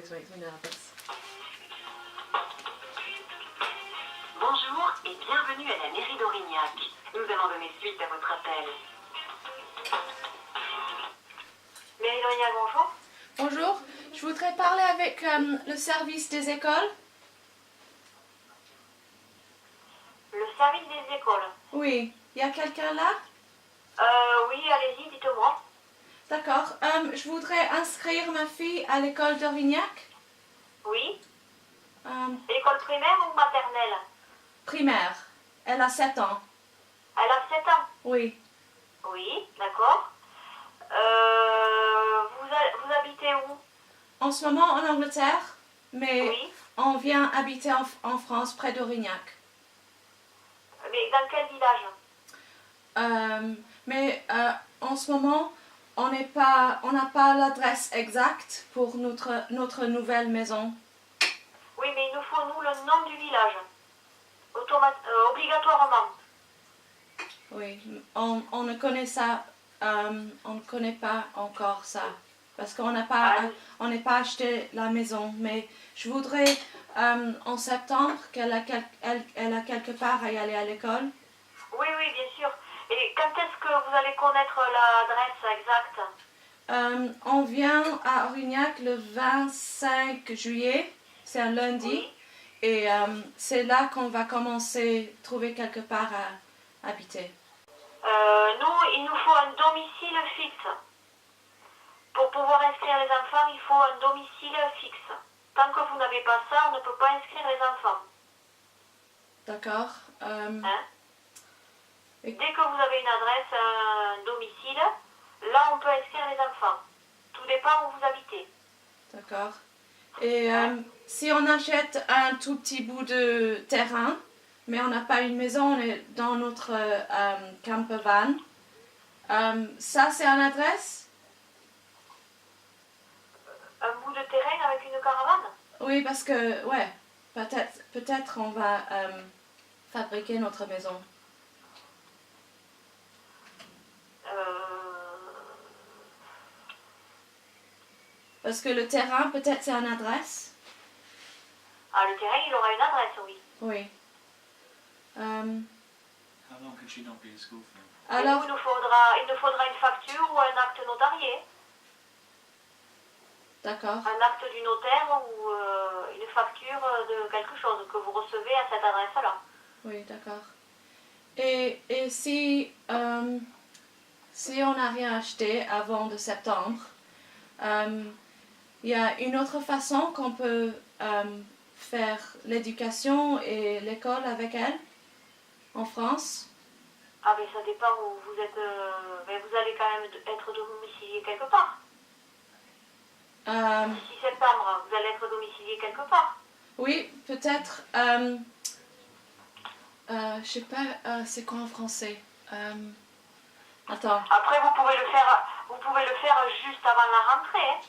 always makes me nervous. Bonjour et bienvenue à la mairie d'Aurignac. Nous allons donner suite à votre appel. Mairie d'Aurignac, bonjour. Bonjour, je voudrais parler avec le service des écoles. Le service des écoles. Oui, il y a quelqu'un là? Oui, allez-y, dites-moi. D'accord, je voudrais inscrire ma fille à l'école d'Aurignac. Oui. École primaire ou maternelle? Primaire. Elle a 7 ans. Elle a 7 ans? Oui. Oui, d'accord. Vous habitez où? En ce moment en Angleterre, mais Oui. on vient habiter en France près d'Aurignac. Mais dans quel village? En ce moment, on n'a pas l'adresse exacte pour notre nouvelle maison. Oui, mais il nous faut, nous, le nom du village. Obligatoirement. Oui, on ne connaît ça, on ne connaît pas encore ça, parce qu'on n'est pas acheté la maison, mais je voudrais en septembre qu'elle a quelque part à y aller à l'école. Oui, oui, bien sûr. Et quand est-ce que vous allez connaître l'adresse exacte? On vient à Aurignac le 25 juillet, c'est un lundi, Oui. et c'est là qu'on va commencer à trouver quelque part à habiter. Nous, il nous faut un domicile fixe. Pour pouvoir inscrire les enfants, il faut un domicile fixe. Tant que vous n'avez pas ça, on ne peut pas inscrire les enfants. D'accord. Dès que vous avez une adresse, un domicile, là on peut inscrire les enfants. Tout dépend où vous habitez. D'accord. Et si on achète un tout petit bout de terrain, mais on n'a pas une maison, on est dans notre camper van, ça c'est une adresse? Un bout de terrain avec une caravane? Oui, parce que, ouais, peut-être on va fabriquer notre maison. Parce que le terrain, peut-être c'est une adresse. Ah, le terrain, il aura une adresse, oui. Oui. How long can she not be in school for? Alors, il nous faudra une facture ou un acte notarié. d'accord. Un acte du notaire ou une facture de quelque chose que vous recevez à cette adresse-là. Oui, d'accord. Et si on n'a rien acheté avant de septembre, il y a une autre façon qu'on peut faire l'éducation et l'école avec elle en France? Ah, mais ça dépend où vous êtes. Mais vous allez quand même être domicilié quelque part. 6 septembre, vous allez être domicilié quelque part. Oui, peut-être. Je sais pas, c'est quoi en français? Attends. Après, vous pouvez le faire juste avant la rentrée. Hein.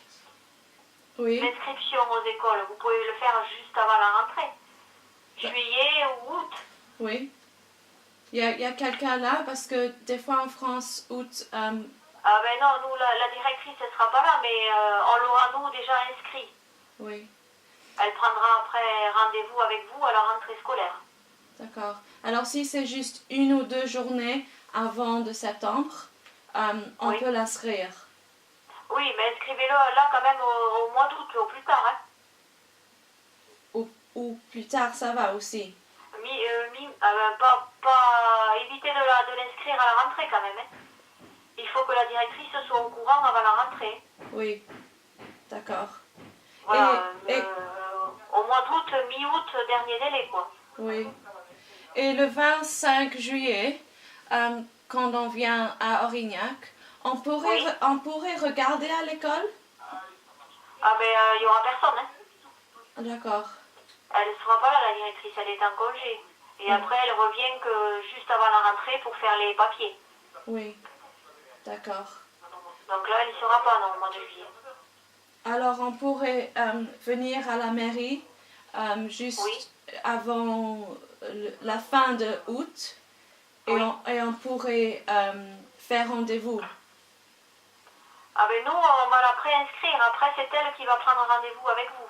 Oui. L'inscription aux écoles, vous pouvez le faire juste avant la rentrée. Juillet ou août. Oui. Il y a quelqu'un là, parce que des fois en France, août... Ah ben non, nous, la directrice, elle sera pas là, mais on l'aura, nous, déjà inscrit. Oui. Elle prendra après rendez-vous avec vous à la rentrée scolaire. D'accord. Alors si c'est juste 1 ou 2 journées avant de septembre, on peut l'inscrire. Oui, mais inscrivez-le là quand même au mois d'août, au plus tard. Hein. Ou plus tard, ça va aussi. Évitez de l'inscrire à la rentrée quand même. Hein. Il faut que la directrice soit au courant avant la rentrée. Oui, d'accord. Voilà, au mois d'août, mi-août, dernier délai, quoi. Oui. Et le 25 juillet, quand on vient à Aurignac, on pourrait regarder à l'école? Ah ben, il n'y aura personne. Hein. D'accord. Elle ne sera pas là, la directrice, elle est en congé. Et après, elle revient que juste avant la rentrée pour faire les papiers. Oui, d'accord. Donc là, elle ne sera pas, non, au mois de juillet. Alors, on pourrait venir à la mairie juste avant la fin de août et on pourrait faire rendez-vous. Ah ben nous, on va la préinscrire. Après, c'est elle qui va prendre rendez-vous avec vous.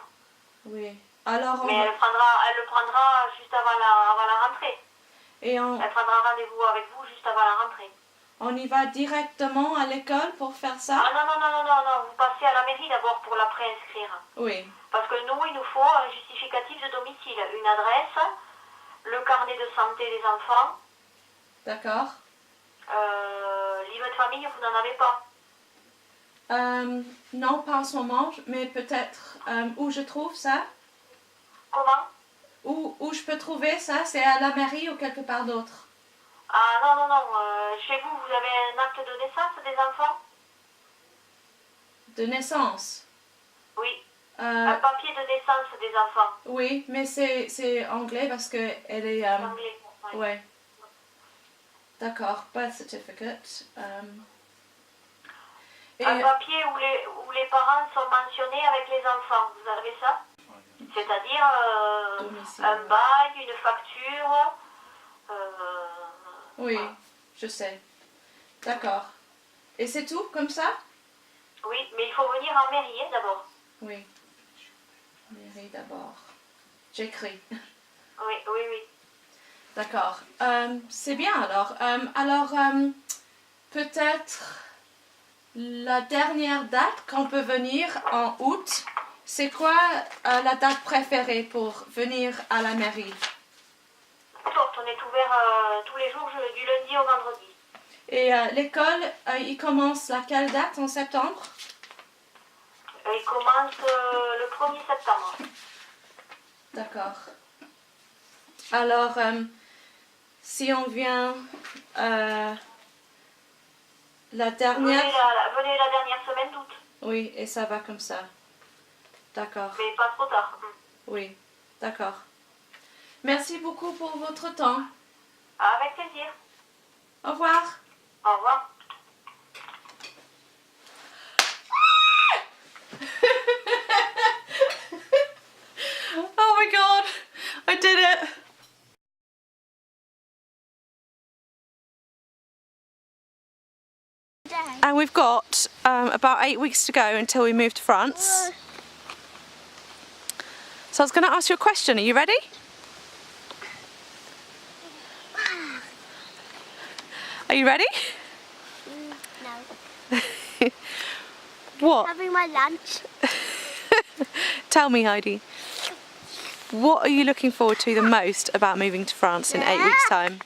Oui. Alors Mais elle le prendra juste avant la rentrée. Et Elle prendra rendez-vous avec vous juste avant la rentrée. On y va directement à l'école pour faire ça? Ah non, vous passez à la mairie d'abord pour la préinscrire. Oui. Parce que nous, il nous faut un justificatif de domicile, une adresse, le carnet de santé des enfants. D'accord. Livre de famille, vous n'en avez pas? Non, pas en ce moment, mais peut-être où je trouve ça? Comment? Où je peux trouver ça? C'est à la mairie ou quelque part d'autre? Ah non. Chez vous, vous avez un acte de naissance des enfants? De naissance? Oui. Un papier de naissance des enfants. Oui, mais c'est anglais parce que elle est... Anglais. Ouais. Ouais. D'accord, birth certificate. Un papier où les parents sont mentionnés avec les enfants. Vous avez ça? C'est-à-dire un bail, une facture. Oui, je sais. D'accord. Et c'est tout, comme ça? Oui, mais il faut venir en mairie d'abord. Oui. Mairie d'abord. J'écris. Oui. D'accord. C'est bien alors. Peut-être la dernière date qu'on peut venir en août, c'est quoi la date préférée pour venir à la mairie? On est ouvert tous les jours du lundi au vendredi. Et l'école, il commence à quelle date en septembre? Il commence le 1er septembre. D'accord. Alors, si on vient la dernière... Venez la dernière semaine d'août. Oui, et ça va comme ça. D'accord. Mais pas trop tard. Oui, d'accord. Merci beaucoup pour votre temps. Avec plaisir. Au revoir. Au revoir. Oh my god, I did it. And we've got about 8 weeks to go until we move to France. So I was going to ask you a question. Are you ready? Are you ready? No. What? Having my lunch. Tell me, Heidi. What are you looking forward to the most about moving to France in 8 weeks' time?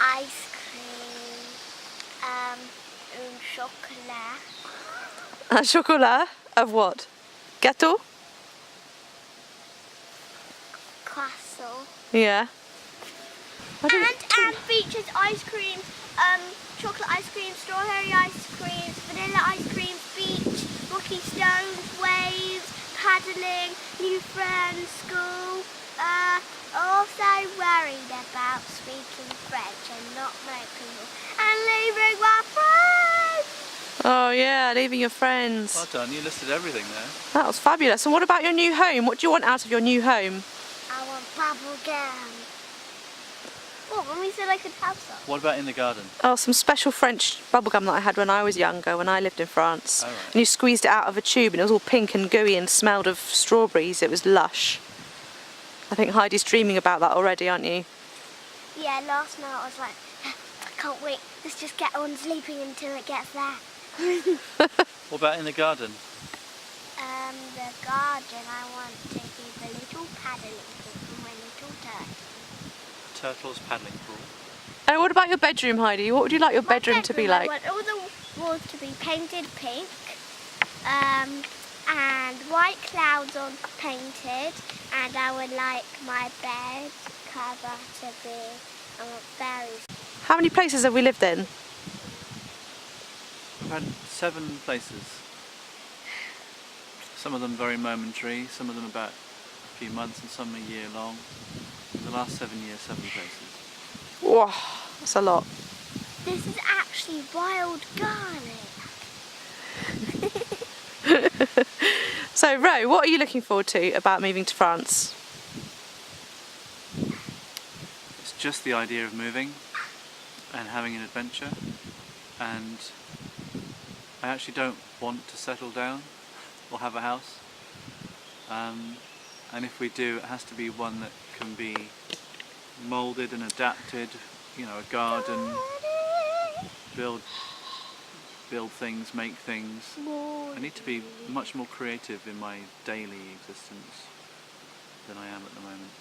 Ice cream. Un chocolat. Un chocolat? Of what? Gâteau? Croissant. Yeah. And features ice cream. Chocolate ice cream, strawberry ice cream, vanilla ice cream, beach, rocky stones, waves, paddling, new friends, school. Also worried about speaking French and not making and leaving my friends. Oh yeah, leaving your friends. Well done, you listed everything there. That was fabulous. And what about your new home? What do you want out of your new home? I want bubble gum. What, when we said I could have some? What about in the garden? Oh, some special French bubblegum that I had when I was younger, when I lived in France. Oh, right. And you squeezed it out of a tube and it was all pink and gooey and smelled of strawberries. It was lush. I think Heidi's dreaming about that already, aren't you? Yeah, last night I was like, I can't wait. Let's just get on sleeping until it gets there. What about in the garden? The garden, I want to be the little paddling pool for my little turtle. Turtle's paddling pool. And what about your bedroom, Heidi? What would you like your bedroom to be like? I want all the walls to be painted pink, and white clouds on painted, and I would like my bed cover to be berries. How many places have we lived in? We've had 7 places. Some of them very momentary, some of them about a few months and some a year long. In the last 7 years, 7 places. Whoa, that's a lot. This is actually wild garlic. So, Ro, what are you looking forward to about moving to France? It's just the idea of moving and having an adventure and I actually don't want to settle down or have a house. And if we do, it has to be one that can be moulded and adapted, you know, a garden, build things, make things. I need to be much more creative in my daily existence than I am at the moment.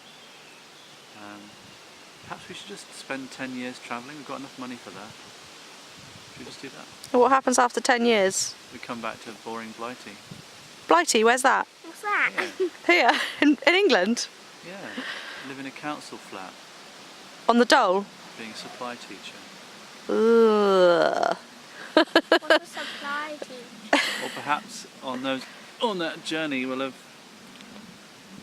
Perhaps we should just spend 10 years travelling. We've got enough money for that. Should we just do that? What happens after 10 years? We come back to boring Blighty. Blighty, where's that? What's that? Yeah. Here, in England? Yeah. Live in a council flat, On the dole? being a supply teacher. Ugh. What's a supply teacher? Or perhaps on that journey we'll have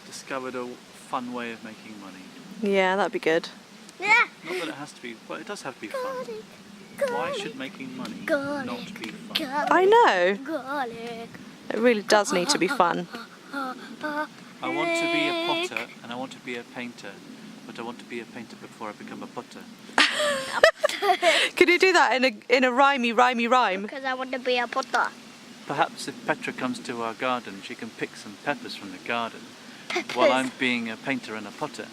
discovered a fun way of making money. Yeah, that'd be good. Yeah. Not that it has to be, but it does have to be fun. Why should making money Garlic. not be fun? I know. Garlic. It really does need to be fun. I want to be a potter and I want to be a painter, but I want to be a painter before I become a potter. Could you do that in a rhymey rhyme? Because I want to be a potter. Perhaps if Petra comes to our garden, she can pick some peppers from the garden Peppers. while I'm being a painter and a potter.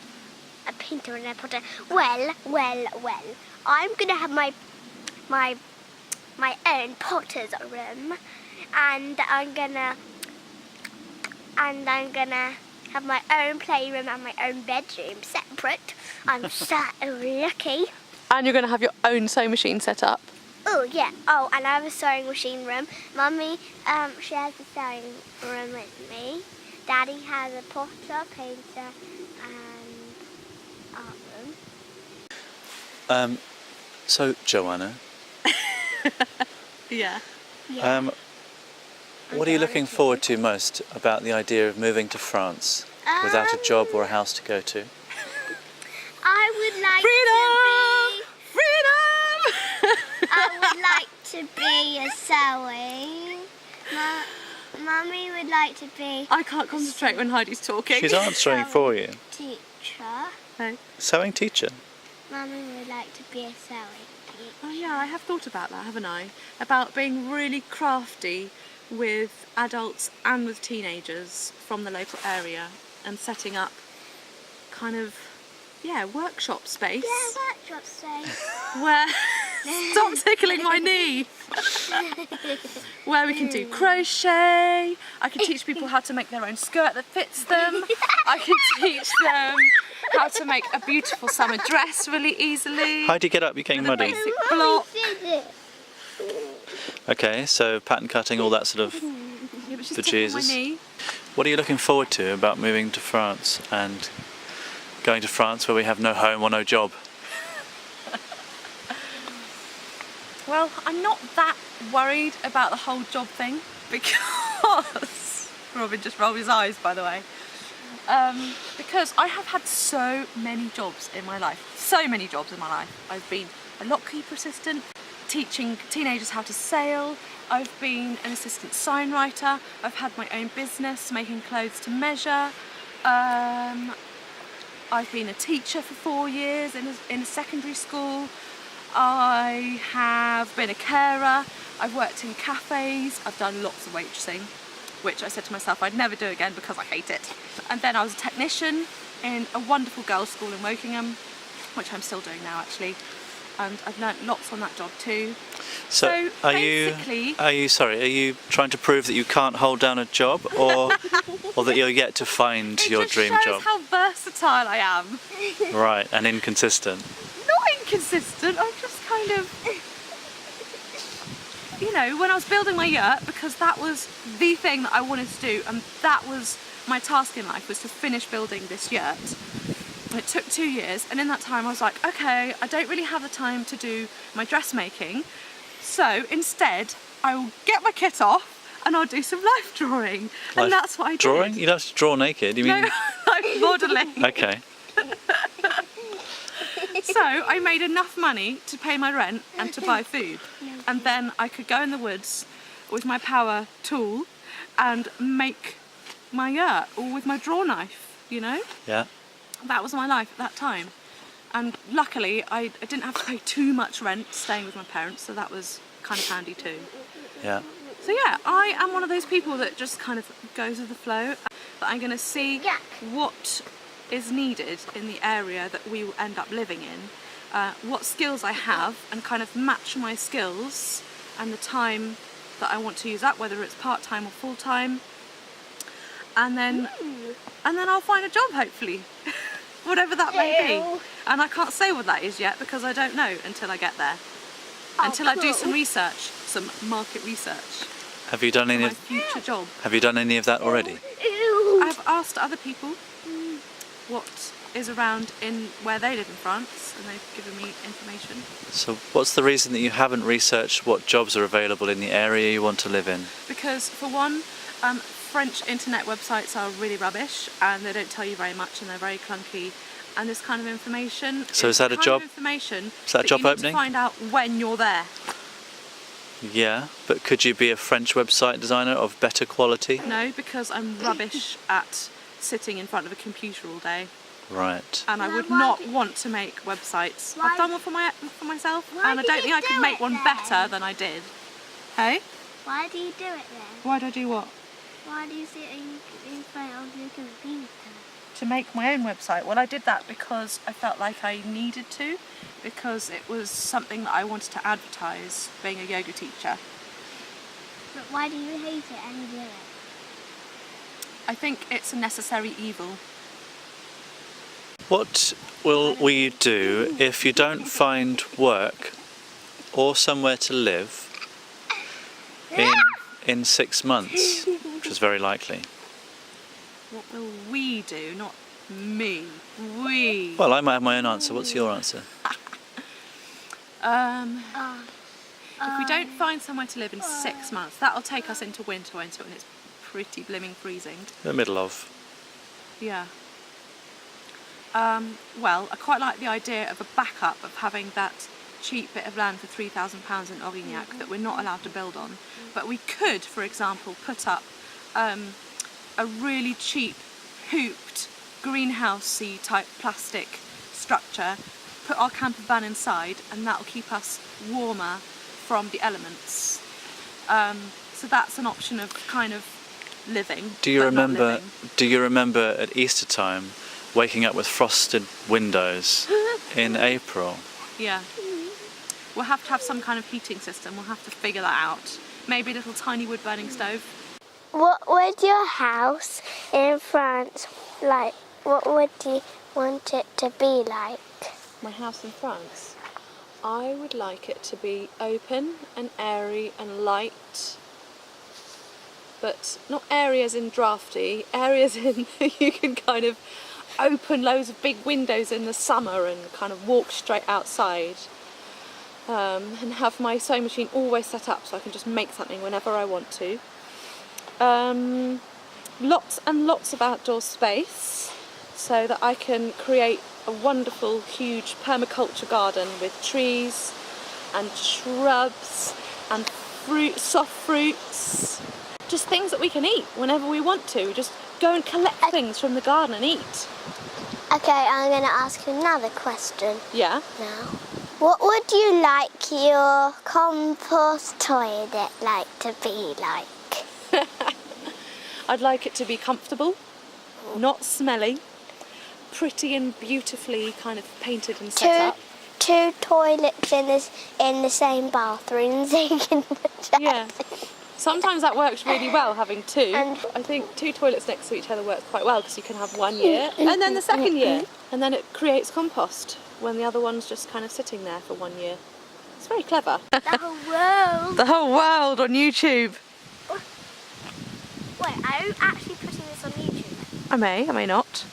A painter and a potter. Well. I'm gonna have my own potter's room, and I'm gonna have my own playroom and my own bedroom separate. I'm so lucky. And you're going to have your own sewing machine set up. Oh yeah. Oh, and I have a sewing machine room. Mummy, she has a sewing room with me. Daddy has a potter, painter, and art room. So, Joanna, Yeah. what are you looking forward to most about the idea of moving to France without a job or a house to go to? I would like Freedom! I would like to be a sewing. Mummy would like to be I can't concentrate when Heidi's talking. She's answering for you. teacher. Sewing teacher. Mummy would like to be a sewing teacher. Oh yeah, I have thought about that, haven't I? About being really crafty with adults and with teenagers from the local area and setting up kind of, workshop space. Yeah, workshop space. Where stop tickling my knee. Where we can do crochet. I can teach people how to make their own skirt that fits them. I can teach them how to make a beautiful summer dress really easily. Heidi, get up, you're getting muddy. Basic block. Okay, so pattern cutting, all that sort of Yeah, but she's the tickling my Jesus. knee. What are you looking forward to about moving to France and going to France where we have no home or no job? Well, I'm not that worried about the whole job thing because Robin just rolled his eyes, by the way. Because I have had so many jobs in my life. I've been a lockkeeper assistant, teaching teenagers how to sail. I've been an assistant sign writer. I've had my own business making clothes to measure. I've been a teacher for 4 years in a secondary school. I have been a carer. I've worked in cafes. I've done lots of waitressing, which I said to myself I'd never do again because I hate it. And then I was a technician in a wonderful girls' school in Wokingham, which I'm still doing now actually. And I've learnt lots on that job too. So are you trying to prove that you can't hold down a job, or that you're yet to find your dream It job? just shows how versatile I am. Right, and inconsistent. Not inconsistent, I'm just kind of, when I was building my yurt, because that was the thing that I wanted to do, and that was my task in life, was to finish building this yurt. It took 2 years, and in that time I was like, okay, I don't really have the time to do my dressmaking, so instead I will get my kit off and I'll do some life drawing. And that's what I did. Drawing? You don't have to draw naked, you mean? No, like modelling. Okay. So I made enough money to pay my rent and to buy food. And then I could go in the woods with my power tool and make my yurt, or with my draw knife, Yeah. That was my life at that time. And luckily I didn't have to pay too much rent staying with my parents, so that was kind of handy too. Yeah. So yeah, I am one of those people that just kind of goes with the flow. But I'm going to see what is needed in the area that we will end up living in, what skills I have, and kind of match my skills and the time that I want to use that, whether it's part-time or full-time, and then I'll find a job, hopefully. Whatever that may be. And I can't say what that is yet because I don't know until I get there. Until I do some research, some market research. Have you done any of my future job? Have you done any of that already? I've asked other people what is around in where they live in France, and they've given me information. So what's the reason that you haven't researched what jobs are available in the area you want to live in? Because for one, French internet websites are really rubbish and they don't tell you very much and they're very clunky, and this kind of information is that a job? Information is that a job you need opening? To find out when you're there. Yeah, but could you be a French website designer of better quality? No, because I'm rubbish at sitting in front of a computer all day. Right. And I would not want to make websites. I've done one for myself, and I don't think I could make one better than I did. Hey? Why do you do it then? Why do I do what? Why do you sit in front of your computer? To make my own website. Well, I did that because I felt like I needed to, because it was something that I wanted to advertise, being a yoga teacher. But why do you hate it and do it? I think it's a necessary evil. What will we do if you don't find work or somewhere to live in 6 months, which is very likely? What will we do? Not me. We. Well, I might have my own answer. What's your answer? If we don't find somewhere to live in 6 months, that'll take us into winter, and it's pretty blimming freezing. The middle of. Yeah. Well, I quite like the idea of a backup of having that cheap bit of land for £3,000 in Aurignac that we're not allowed to build on. But we could, for example, put up a really cheap, hooped, greenhousey type plastic structure, put our camper van inside, and that'll keep us warmer from the elements. So that's an option of kind of living. Do you remember at Easter time waking up with frosted windows in April? Yeah. We'll have to have some kind of heating system. We'll have to figure that out. Maybe a little tiny wood burning stove. What would your house in France like? What would you want it to be like? My house in France? I would like it to be open and airy and light. But not areas in drafty, areas in you can kind of open loads of big windows in the summer and kind of walk straight outside. And have my sewing machine always set up so I can just make something whenever I want to. Lots and lots of outdoor space so that I can create a wonderful, huge permaculture garden with trees and shrubs and soft fruits. Just things that we can eat whenever we want to. Just go and collect things from the garden and eat. Okay, I'm going to ask you another question. Yeah? Now. What would you like your compost toilet to be like? I'd like it to be comfortable, not smelly, pretty and beautifully kind of painted and set up. Two toilets in the same bathroom, so you can Yeah. Sometimes that works really well, having two. I think two toilets next to each other works quite well because you can have 1 year and then the second year. And then it creates compost when the other one's just kind of sitting there for 1 year. It's very clever. The whole world. The whole world on YouTube. Wait, are you actually putting this on YouTube? I may not.